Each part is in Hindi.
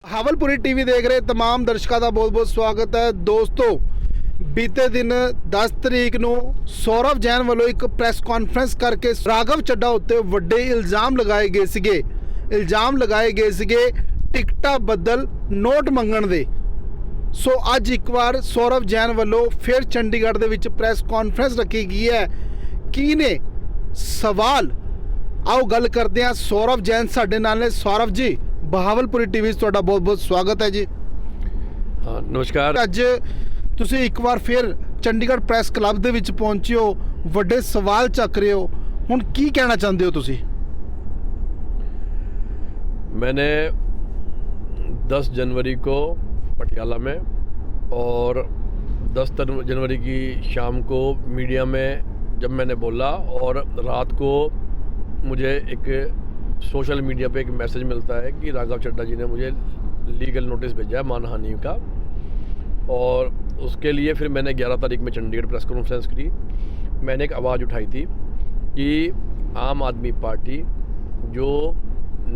ਹਾਵਲਪੁਰੀ ਟੀਵੀ ਦੇਖ ਰਹੇ तमाम ਦਰਸ਼ਕਾਂ ਦਾ ਬਹੁਤ-ਬਹੁਤ ਸਵਾਗਤ ਹੈ। ਦੋਸਤੋ, ਬੀਤੇ ਦਿਨ 10 ਤਰੀਕ ਨੂੰ ਸੌਰਵ ਜੈਨ ਵੱਲੋਂ ਇੱਕ ਪ੍ਰੈਸ ਕਾਨਫਰੰਸ ਕਰਕੇ ਰਾਘਵ ਚੱਡਾ ਉੱਤੇ ਵੱਡੇ ਇਲਜ਼ਾਮ ਲਗਾਏ ਗਏ ਸੀਗੇ ਟਿਕਟਾਂ ਬਦਲ ਨੋਟ ਮੰਗਣ ਦੇ। ਸੋ ਅੱਜ ਇੱਕ ਵਾਰ ਸੌਰਵ ਜੈਨ ਵੱਲੋਂ ਫਿਰ ਚੰਡੀਗੜ੍ਹ ਦੇ ਵਿੱਚ ਪ੍ਰੈਸ ਕਾਨਫਰੰਸ ਰੱਖੀ ਗਈ ਹੈ। ਕੀ ਨੇ ਸਵਾਲ, आओ गल करते हैं। सौरभ जैन साडे नाल ने। सौरभ जी, बहावलपुरी टीवी तुहाडा बहुत बहुत स्वागत है जी। हाँ, नमस्कार। अज तुसीं एक बार फिर चंडीगढ़ प्रैस क्लब दे विच पहुंचे हो, वड्डे सवाल चक रहे हो, हुण की कहना चाहते हो तुसीं? मैंने 10 जनवरी को पटियाला में और 10 जनवरी की शाम को मीडिया में जब मैंने बोला और रात को मुझे एक सोशल मीडिया पे एक मैसेज मिलता है कि राघव चड्ढा जी ने मुझे लीगल नोटिस भेजा है मानहानि का। और उसके लिए फिर मैंने 11 तारीख में चंडीगढ़ प्रेस कॉन्फ्रेंस की। मैंने एक आवाज़ उठाई थी कि आम आदमी पार्टी जो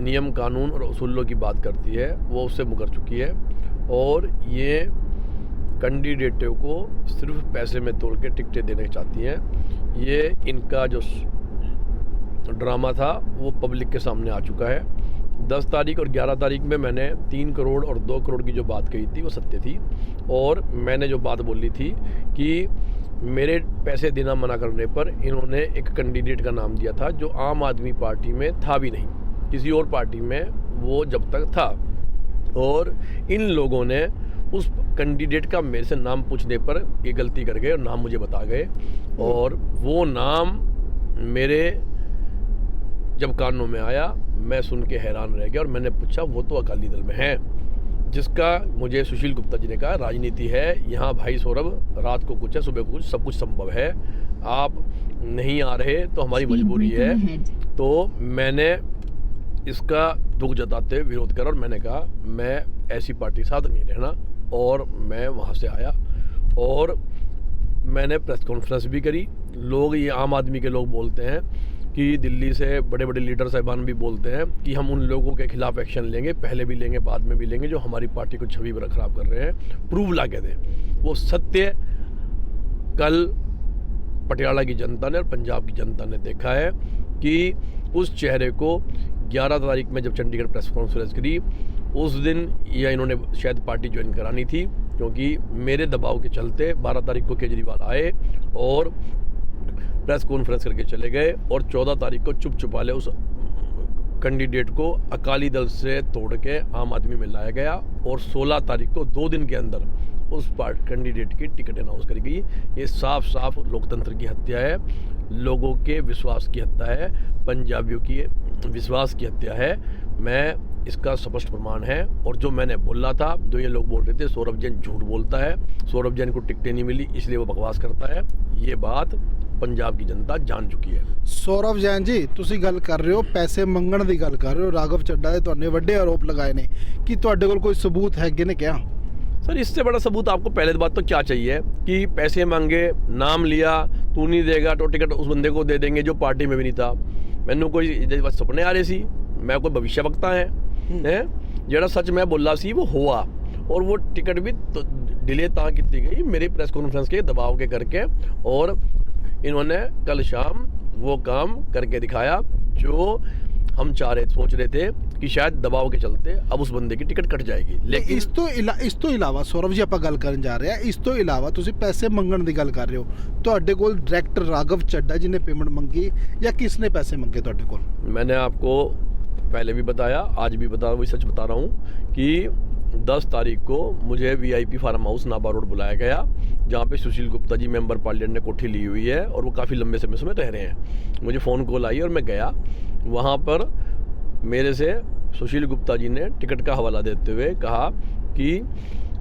नियम कानून और उसूलों की बात करती है वो उससे मुकर चुकी है और ये कैंडिडेटों को सिर्फ पैसे में तोड़ के टिकटें देना चाहती हैं। ये इनका जो ड्रामा था वो पब्लिक के सामने आ चुका है। 10 तारीख और 11 तारीख में मैंने 3 करोड़ और 2 करोड़ की जो बात कही थी वो सत्य थी। और मैंने जो बात बोली थी कि मेरे पैसे देना मना करने पर इन्होंने एक कैंडिडेट का नाम दिया था जो आम आदमी पार्टी में था भी नहीं, किसी और पार्टी में वो जब तक था। और इन लोगों ने उस कैंडिडेट का मेरे से नाम पूछने पर ये गलती कर गए और नाम मुझे बता गए। और वो नाम मेरे जब कानों में आया मैं सुन के हैरान रह गया और मैंने पूछा वो तो अकाली दल में है, जिसका मुझे सुशील गुप्ता जी ने कहा राजनीति है यहाँ भाई सौरभ, रात को कुछ है सुबह को कुछ, सब कुछ संभव है, आप नहीं आ रहे तो हमारी मजबूरी है। तो मैंने इसका दुख जताते हुए विरोध करा और मैंने कहा मैं ऐसी पार्टी के साथ नहीं रहना। और मैं वहाँ से आया और मैंने प्रेस कॉन्फ्रेंस भी करी। लोग, ये आम आदमी के लोग बोलते हैं कि दिल्ली से बड़े बड़े लीडर साहिबान भी बोलते हैं कि हम उन लोगों के खिलाफ एक्शन लेंगे, पहले भी लेंगे बाद में भी लेंगे, जो हमारी पार्टी को छवि खराब कर रहे हैं, प्रूव ला के दें। वो सत्य कल पटियाला की जनता ने और पंजाब की जनता ने देखा है कि उस चेहरे को 11 तारीख में जब चंडीगढ़ प्रेस कॉन्फ्रेंस करी उस दिन या इन्होंने शायद पार्टी ज्वाइन करानी थी, क्योंकि मेरे दबाव के चलते 12 तारीख को केजरीवाल आए और प्रेस कॉन्फ्रेंस करके चले गए और 14 तारीख को चुप चुपाले उस कैंडिडेट को अकाली दल से तोड़ के आम आदमी में लाया गया। और 16 तारीख को 2 दिन के अंदर उस कैंडिडेट की टिकट अनाउंस करी गई। ये साफ साफ लोकतंत्र की हत्या है, लोगों के विश्वास की हत्या है, पंजाबियों की विश्वास की हत्या है। मैं इसका स्पष्ट प्रमाण है। और जो मैंने बोला था, जो ये लोग बोल रहे थे सौरभ जैन झूठ बोलता है, सौरभ जैन को टिकटें नहीं मिली इसलिए वो बकवास करता है, ये बात पंजाब की जनता जान चुकी है। सौरभ जैन जी, तुसी गल कर रहे हो पैसे मंगण की गल कर रहे हो, राघव चड्ढा दे तुहाने वड्डे आरोप लगाए ने, कि तुहाडे कोल कोई सबूत है ने क्या? सर, इससे बड़ा सबूत आपको पहले बात तो क्या चाहिए कि पैसे मांगे, नाम लिया, तू नहीं देगा तो टिकट उस बंदे को दे देंगे जो पार्टी में भी नहीं था। मैनू कोई सपने आ रहे सी, मैं कोई भविष्य वक्ता है ਜਿਹੜਾ सच मैं बोला सी वो हुआ। और वो टिकट भी तो डिले ता की गई मेरे प्रेस कॉन्फ्रेंस के दबाव के करके। और इन्होंने कल शाम वो काम करके दिखाया जो हम सोच रहे थे कि शायद दबाव के चलते अब उस बंदे की टिकट कट जाएगी। लेकिन इस तो इलावा सौरभ जी आप गल करन जा रहे हैं, इस तो इलावा तुसी पैसे मंगण की गल कर रहे हो, तुहाडे कोल डायरेक्टर राघव चड्ढा जी ने पेमेंट मंगी या किसने पैसे मंगे तुहाडे कोल? मैंने आपको पहले भी बताया, आज भी बता, वही सच बता रहा हूँ कि 10 तारीख को मुझे VIP फार्म हाउस नाबा रोड बुलाया गया, जहाँ पे सुशील गुप्ता जी मेंबर पार्लियामेंट ने कोठी ली हुई है और वो काफ़ी लंबे समय से रह रहे हैं। मुझे फ़ोन कॉल आई और मैं गया वहाँ पर। मेरे से सुशील गुप्ता जी ने टिकट का हवाला देते हुए कहा कि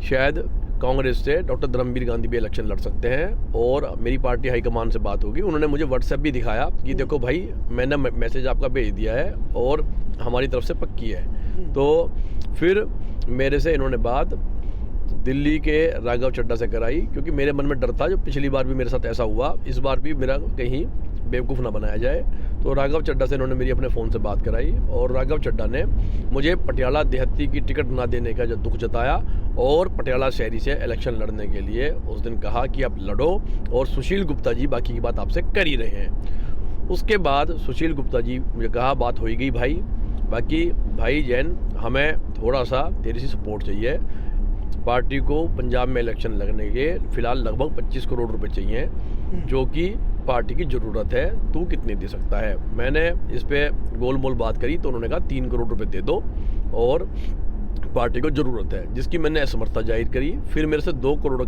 शायद कांग्रेस से डॉक्टर धर्मवीर गांधी भी इलेक्शन लड़ सकते हैं और मेरी पार्टी हाईकमान से बात होगी। उन्होंने मुझे व्हाट्सएप भी दिखाया कि देखो भाई, मैंने मैसेज आपका भेज दिया है और हमारी तरफ से पक्की है। तो फिर मेरे से इन्होंने बात दिल्ली के राघव चड्ढा से कराई, क्योंकि मेरे मन में डर था, जो पिछली बार भी मेरे साथ ऐसा हुआ, इस बार भी मेरा कहीं बेवकूफ़ ना बनाया जाए। तो राघव चड्ढा से इन्होंने मेरी अपने फ़ोन से बात कराई और राघव चड्ढा ने मुझे पटियाला देहाती की टिकट ना देने का जो दुख जताया और पटियाला शहरी से इलेक्शन लड़ने के लिए उस दिन कहा कि आप लड़ो और सुशील गुप्ता जी बाकी की बात आपसे कर ही रहे हैं। उसके बाद सुशील गुप्ता जी मुझे कहा बात हो ही गई भाई, बाकी भाई जैन हमें थोड़ा सा तेरी सी सपोर्ट चाहिए, पार्टी को पंजाब में इलेक्शन लगने के फ़िलहाल लगभग 25 करोड़ रुपए चाहिए जो कि पार्टी की ज़रूरत है, तू कितने दे सकता है। मैंने इस पे गोल मोल बात करी तो उन्होंने कहा 3 करोड़ रुपए दे दो और पार्टी को ज़रूरत है, जिसकी मैंने असमर्थता जाहिर करी। फिर मेरे से 2 करोड़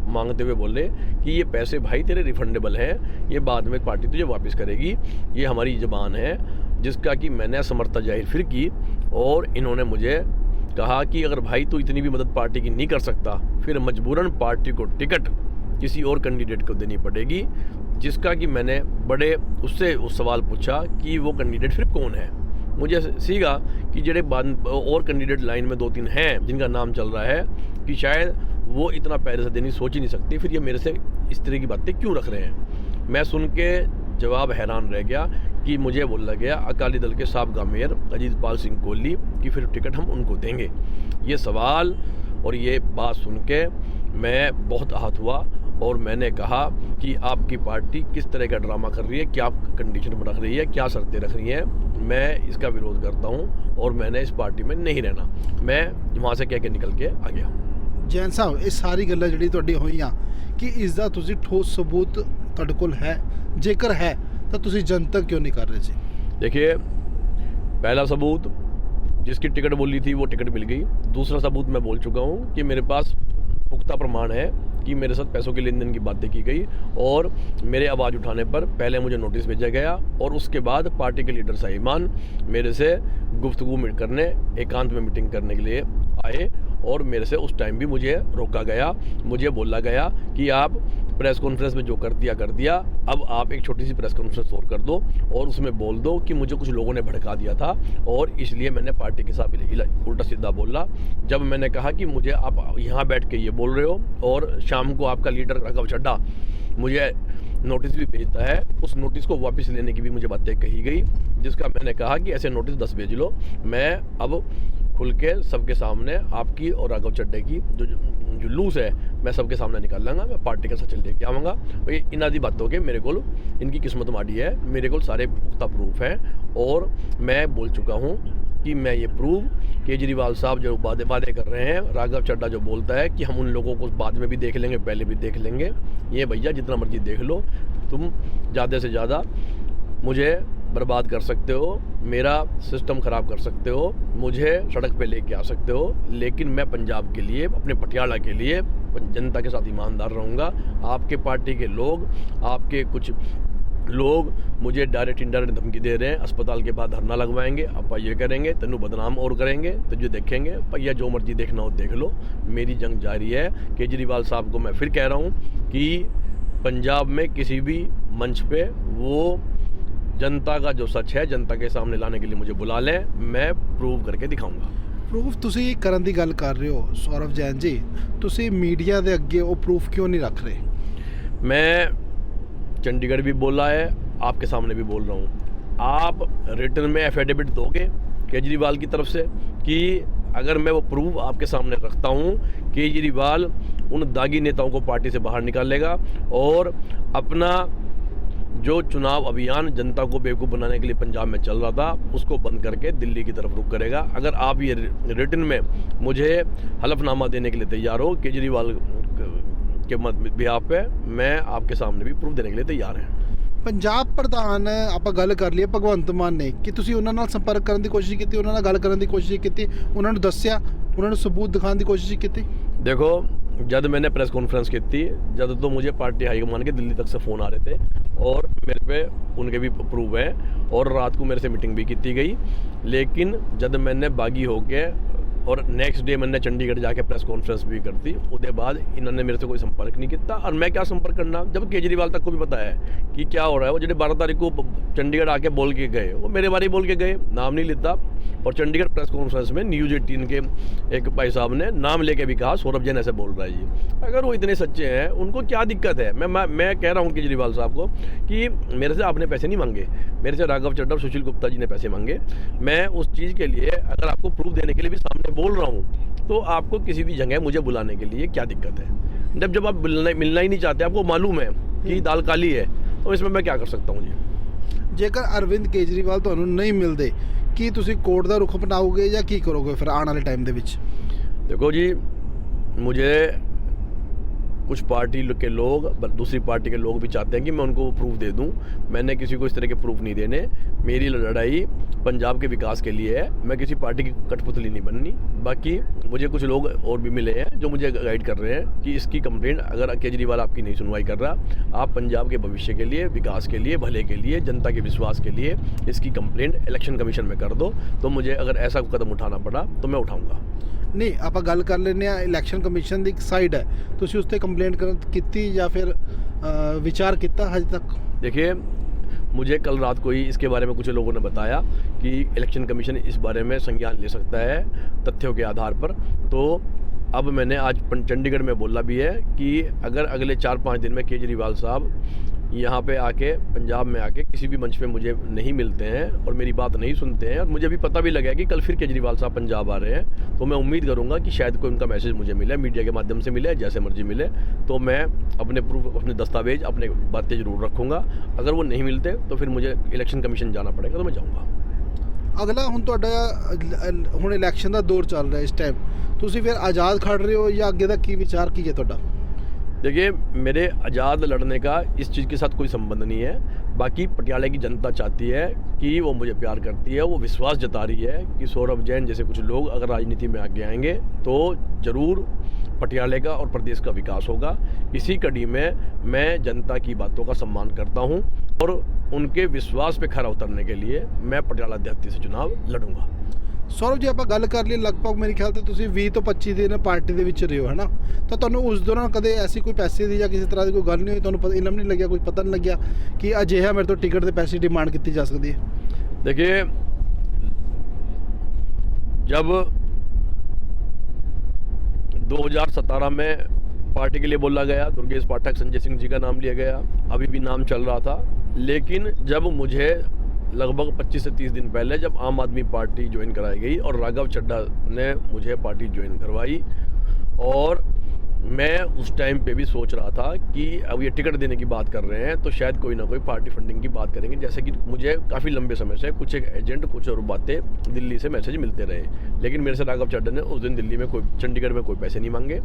मांगते हुए बोले कि ये पैसे भाई तेरे रिफंडेबल हैं, ये बाद में पार्टी तुझे वापस करेगी, ये हमारी ज़बान है, जिसका कि मैंने असमर्थता जाहिर फिर की। और इन्होंने मुझे कहा कि अगर भाई तू इतनी भी मदद पार्टी की नहीं कर सकता फिर मजबूरन पार्टी को टिकट किसी और कैंडिडेट को देनी पड़ेगी, जिसका कि मैंने बड़े उससे उस सवाल पूछा कि वो कैंडिडेट फिर कौन है। मुझे सीगा कि जेडे बाद और कैंडिडेट लाइन में 2-3 हैं जिनका नाम चल रहा है कि शायद वो इतना पैसे से देनी सोच ही नहीं सकती, फिर ये मेरे से इस तरह की बातें क्यों रख रहे हैं। मैं सुन के जवाब हैरान रह गया कि मुझे बोला गया अकाली दल के साबका मेयर अजीतपाल सिंह कोहली कि फिर टिकट हम उनको देंगे। ये सवाल और ये बात सुन के मैं बहुत आहत हुआ और मैंने कहा कि आपकी पार्टी किस तरह का ड्रामा कर रही है, क्या कंडीशन रख रही है, क्या शर्तें रख रही हैं, मैं इसका विरोध करता हूं और मैंने इस पार्टी में नहीं रहना। मैं वहाँ से कह के निकल के आ गया। ਜੈਨ ਸਾਹਿਬ ਇਹ ਸਾਰੀ ਗੱਲਾਂ ਜਿਹੜੀ ਤੁਹਾਡੀ ਹੋਈਆਂ ਕਿ ਇਸ ਦਾ ਤੁਸੀਂ ਠੋਸ ਸਬੂਤ ਤੁਹਾਡੇ ਕੋਲ ਹੈ, ਜੇਕਰ ਹੈ ਤਾਂ ਤੁਸੀਂ ਜਨਤਕ ਕਿਉਂ नहीं कर रहे जी? देखिए, पहला सबूत जिसकी टिकट बोली थी वो टिकट मिल गई। दूसरा सबूत मैं बोल चुका हूँ कि मेरे पास पुख्ता प्रमाण है कि मेरे साथ पैसों के लेन देन की बातें की गई और मेरे आवाज़ उठाने पर पहले मुझे नोटिस भेजा गया और उसके बाद पार्टी के लीडर साहिबान मेरे से गुफ्तगू करने एकांत में मीटिंग करने के लिए आए और मेरे से उस टाइम भी मुझे रोका गया। मुझे बोला गया कि आप प्रेस कॉन्फ्रेंस में जो कर दिया, अब आप एक छोटी सी प्रेस कॉन्फ्रेंस और कर दो और उसमें बोल दो कि मुझे कुछ लोगों ने भड़का दिया था और इसलिए मैंने पार्टी के साथ उल्टा सीधा बोला। जब मैंने कहा कि मुझे आप यहाँ बैठ के ये बोल रहे हो और शाम को आपका लीडर राघव चड्ढा मुझे नोटिस भी भेजता है, उस नोटिस को वापस लेने की भी मुझे बातें कही गई, जिसका मैंने कहा कि ऐसे नोटिस 10 भेज लो। मैं अब खुल के सबके सामने आपकी और राघव चड्ढे की जो जुलूस है मैं सबके सामने निकाल लाँगा, मैं पार्टी के साथ चल लेके आऊँगा। भाई इन आदि बातों के मेरे को इनकी किस्मत माड़ी है, मेरे को सारे पुख्ता प्रूफ हैं और मैं बोल चुका हूँ कि मैं ये प्रूव केजरीवाल साहब जो वादे कर रहे हैं, राघव चड्ढा जो बोलता है कि हम उन लोगों को बाद में भी देख लेंगे, पहले भी देख लेंगे, ये भैया जितना मर्जी देख लो, तुम ज़्यादा से ज़्यादा मुझे बर्बाद कर सकते हो, मेरा सिस्टम ख़राब कर सकते हो, मुझे सड़क पे लेके आ सकते हो, लेकिन मैं पंजाब के लिए, अपने पटियाला के लिए जनता के साथ ईमानदार रहूँगा। आपके पार्टी के लोग, आपके कुछ लोग मुझे डायरेक्ट इनडायरेक्ट धमकी दे रहे हैं, अस्पताल के बाद धरना लगवाएंगे, आप ये करेंगे, तेनू बदनाम और करेंगे, तुझे देखेंगे, भैया जो मर्जी देखना हो देख लो, मेरी जंग जारी है। केजरीवाल साहब को मैं फिर कह रहा हूँ कि पंजाब में किसी भी मंच पे वो जनता का जो सच है जनता के सामने लाने के लिए मुझे बुला लें, मैं प्रूव करके दिखाऊंगा। ਪ੍ਰੂਫ ਤੁਸੀਂ ਕਰਨ ਦੀ ਗੱਲ ਕਰ ਰਹੇ ਹੋ ਸੌਰਵ ਜੈਨ ਜੀ, ਤੁਸੀਂ ਮੀਡੀਆ ਦੇ ਅੱਗੇ ਉਹ ਪ੍ਰੂਫ ਕਿਉਂ ਨਹੀਂ ਰੱਖ ਰਹੇ? मैं चंडीगढ़ भी बोला है, आपके सामने भी बोल रहा हूँ, आप रिटर्न में एफिडेविट दोगे केजरीवाल की तरफ से कि अगर मैं वो प्रूफ आपके सामने रखता हूँ, केजरीवाल उन दागी नेताओं को पार्टी से बाहर निकालेगा और अपना जो चुनाव अभियान जनता को बेवकूफ़ बनाने के लिए पंजाब में चल रहा था उसको बंद करके दिल्ली की तरफ रुख करेगा। अगर आप ये रिटर्न में मुझे हलफनामा देने के लिए तैयार हो केजरीवाल के बिहाफ पे, मैं आपके सामने भी प्रूफ देने के लिए तैयार हैं। ਪੰਜਾਬ ਪ੍ਰਧਾਨ ਆਪਾਂ ਗੱਲ ਕਰ ਲਈਏ ਭਗਵੰਤ ਮਾਨ ਨੇ ਕਿ ਤੁਸੀਂ ਉਹਨਾਂ ਨਾਲ ਸੰਪਰਕ ਕਰਨ ਦੀ ਕੋਸ਼ਿਸ਼ ਕੀਤੀ, ਉਹਨਾਂ ਨਾਲ ਗੱਲ ਕਰਨ ਦੀ ਕੋਸ਼ਿਸ਼ ਕੀਤੀ, ਉਹਨਾਂ ਨੂੰ ਦੱਸਿਆ, ਉਹਨਾਂ ਨੂੰ ਸਬੂਤ ਦਿਖਾਉਣ ਦੀ ਕੋਸ਼ਿਸ਼ ਕੀਤੀ? देखो, जब मैंने प्रेस कॉन्फ्रेंस की थी, जब तो मुझे पार्टी हाईकमान के दिल्ली तक से फ़ोन आ रहे थे और मेरे पे उनके भी प्रूफ हैं और रात को मेरे से मीटिंग भी की गई, लेकिन जब मैंने बागी होके और नेक्स्ट डे मैंने चंडीगढ़ जाके प्रेस कॉन्फ्रेंस भी कर दी, उसके बाद इन्होंने मेरे से कोई संपर्क नहीं किया और मैं क्या संपर्क करना, जब केजरीवाल तक को भी पता है कि क्या हो रहा है। वो जो 12 तारीख को चंडीगढ़ आके बोल के गए, वो मेरे बारे ही बोल के गए, नाम नहीं लेता, और चंडीगढ़ प्रेस कॉन्फ्रेंस में न्यूज़ 18 के एक भाई साहब ने नाम लेके भी कहा सौरभ जैन ऐसे बोल रहा है जी। अगर वो इतने सच्चे हैं, उनको क्या दिक्कत है? मैं कह रहा हूँ केजरीवाल साहब को कि मेरे से आपने पैसे नहीं मांगे, मेरे से राघव चड्ढा और सुशील गुप्ता जी ने पैसे मांगे। मैं उस चीज़ के लिए अगर आपको प्रूफ देने के लिए भी सामने बोल रहा हूँ, तो आपको किसी भी जगह मुझे बुलाने के लिए क्या दिक्कत है? जब आप मिलना ही नहीं चाहते, आपको मालूम है कि दाल काली है, तो इसमें मैं क्या कर सकता हूँ जी। ਜੇਕਰ ਅਰਵਿੰਦ ਕੇਜਰੀਵਾਲ ਤੁਹਾਨੂੰ ਨਹੀਂ ਮਿਲਦੇ, ਕੀ ਤੁਸੀਂ ਕੋਰਟ ਦਾ ਰੁਖ ਅਪਣਾਓਗੇ ਜਾਂ ਕੀ ਕਰੋਗੇ ਫਿਰ ਆਉਣ ਵਾਲੇ ਟਾਈਮ ਦੇ ਵਿੱਚ? देखो जी, मुझे कुछ पार्टी के लोग, दूसरी पार्टी के लोग भी चाहते हैं कि मैं उनको प्रूफ दे दूं। मैंने किसी को इस तरह के प्रूफ नहीं देने। मेरी लड़ाई पंजाब के विकास के लिए है, मैं किसी पार्टी की कठपुतली नहीं बननी। बाकी मुझे कुछ लोग और भी मिले हैं जो मुझे गाइड कर रहे हैं कि इसकी कंप्लेंट अगर केजरीवाल आपकी नहीं सुनवाई कर रहा, आप पंजाब के भविष्य के लिए, विकास के लिए, भले के लिए, जनता के विश्वास के लिए इसकी कंप्लेंट इलेक्शन कमीशन में कर दो। तो मुझे अगर ऐसा कदम उठाना पड़ा तो मैं उठाऊँगा। ਨਹੀਂ, ਆਪਾਂ ਗੱਲ ਕਰ ਲੈਂਦੇ ਆ। ਇਲੈਕਸ਼ਨ ਕਮਿਸ਼ਨ ਦੀ ਇੱਕ ਸਾਈਡ ਹੈ, ਤੁਸੀਂ ਉਸ ਤੇ ਕੰਪਲੇਂਟ ਕੀਤੀ ਜਾਂ ਫਿਰ ਵਿਚਾਰ ਕੀਤਾ ਹਜੇ ਤੱਕ? देखिए, मुझे कल रात को ही इसके बारे में कुछ लोगों ने बताया कि इलेक्शन कमीशन इस बारे में संज्ञान ले सकता है तथ्यों के आधार पर। तो अब मैंने आज चंडीगढ़ में बोला भी है कि अगर अगले 4-5 दिन में केजरीवाल साहब यहाँ पे आके, पंजाब में आके किसी भी मंच पे मुझे नहीं मिलते हैं और मेरी बात नहीं सुनते हैं, और मुझे भी पता भी लगा कि कल फिर केजरीवाल साहब पंजाब आ रहे हैं, तो मैं उम्मीद करूँगा कि शायद कोई उनका मैसेज मुझे मिले, मीडिया के माध्यम से मिले, जैसे मर्जी मिले, तो मैं अपने प्रूफ, अपने दस्तावेज, अपने बातें ज़रूर रखूँगा। अगर वो नहीं मिलते तो फिर मुझे इलेक्शन कमीशन जाना पड़ेगा, तो मैं जाऊँगा। ਅਗਲਾ ਹੁਣ ਤੁਹਾਡਾ ਹੁਣ ਇਲੈਕਸ਼ਨ ਦਾ ਦੌਰ ਚੱਲ ਰਿਹਾ ਇਸ ਟਾਈਮ, ਤੁਸੀਂ ਫਿਰ ਆਜ਼ਾਦ ਖੜ ਰਹੇ ਹੋ ਜਾਂ ਅੱਗੇ ਦਾ ਕੀ ਵਿਚਾਰ ਕੀ ਹੈ ਤੁਹਾਡਾ? देखिए, मेरे आज़ाद लड़ने का इस चीज़ के साथ कोई संबंध नहीं है। बाकी पटियाला की जनता चाहती है कि वो मुझे प्यार करती है, वो विश्वास जता रही है कि सौरभ जैन जैसे कुछ लोग अगर राजनीति में आगे आएंगे तो ज़रूर पटियाले का और प्रदेश का विकास होगा। इसी कड़ी में मैं जनता की बातों का सम्मान करता हूँ और उनके विश्वास पे खरा उतरने के लिए मैं पटियाला अध्यक्ष से चुनाव लड़ूंगा। ਸੌਰਵ ਜੀ, ਆਪਾਂ ਗੱਲ ਕਰ ਲਈ, ਲਗਭਗ ਮੇਰੇ ਖਿਆਲ ਤੇ ਤੁਸੀਂ 20 ਤੋਂ 25 ਦਿਨ ਪਾਰਟੀ ਦੇ ਵਿੱਚ ਰਹੇ ਹੋ, ਹੈ ਨਾ? ਤਾਂ ਤੁਹਾਨੂੰ ਉਸ ਦੌਰਾਨ ਕਦੇ ਐਸੀ ਕੋਈ ਪੈਸੇ ਦੀ ਜਾਂ ਕਿਸੇ ਤਰ੍ਹਾਂ ਦੀ ਕੋਈ ਗੱਲ ਨਹੀਂ ਹੋਈ? ਤੁਹਾਨੂੰ ਇਲਮ ਨਹੀਂ ਲੱਗਿਆ, ਕੋਈ ਪਤਾ ਨਹੀਂ ਲੱਗਿਆ ਕਿ ਅਜਿਹਾ ਮੇਰੇ ਤੋਂ ਟਿਕਟ ਦੇ ਪੈਸੇ ਡਿਮਾਂਡ ਕੀਤੀ ਜਾ ਸਕਦੀ ਹੈ? देखिए, जब 2017 में पार्टी के लिए बोला गया, दुर्गेश पाठक, संजय सिंह जी का नाम लिया गया, अभी भी नाम चल रहा था। लेकिन जब मुझे लगभग 25 से 30 दिन पहले जब आम आदमी पार्टी ज्वाइन कराई गई और राघव चड्ढा ने मुझे पार्टी ज्वाइन करवाई, और मैं उस टाइम पे भी सोच रहा था कि अब ये टिकट देने की बात कर रहे हैं तो शायद कोई ना कोई पार्टी फंडिंग की बात करेंगे, जैसे कि मुझे काफ़ी लंबे समय से कुछ एक एजेंट, कुछ और बातें दिल्ली से मैसेज मिलते रहे। लेकिन मेरे से राघव चड्ढा ने उस दिन दिल्ली में चंडीगढ़ में कोई पैसे नहीं मांगे।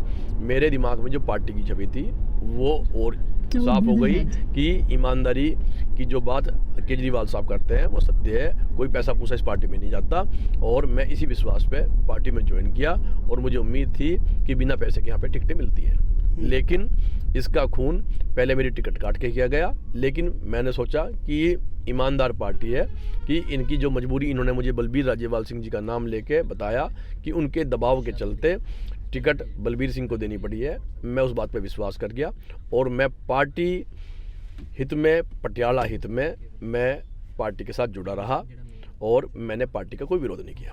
मेरे दिमाग में जो पार्टी की छवि थी वो और साफ हो गई कि ईमानदारी की जो बात केजरीवाल साहब करते हैं वो सत्य है, कोई पैसा पूसा इस पार्टी में नहीं जाता। और मैं इसी विश्वास पे पार्टी में ज्वाइन किया और मुझे उम्मीद थी कि बिना पैसे के यहाँ पे टिकटें मिलती हैं। लेकिन इसका खून पहले मेरी टिकट काट के किया गया, लेकिन मैंने सोचा कि ये ईमानदार पार्टी है कि इनकी जो मजबूरी, इन्होंने मुझे बलबीर राजेवाल सिंह जी का नाम लेके बताया कि उनके दबाव के चलते टिकट बलबीर सिंह को देनी पड़ी है। मैं उस बात पे विश्वास कर गया और मैं पार्टी हित में, पटियाला हित में मैं पार्टी के साथ जुड़ा रहा और मैंने पार्टी का कोई विरोध नहीं किया।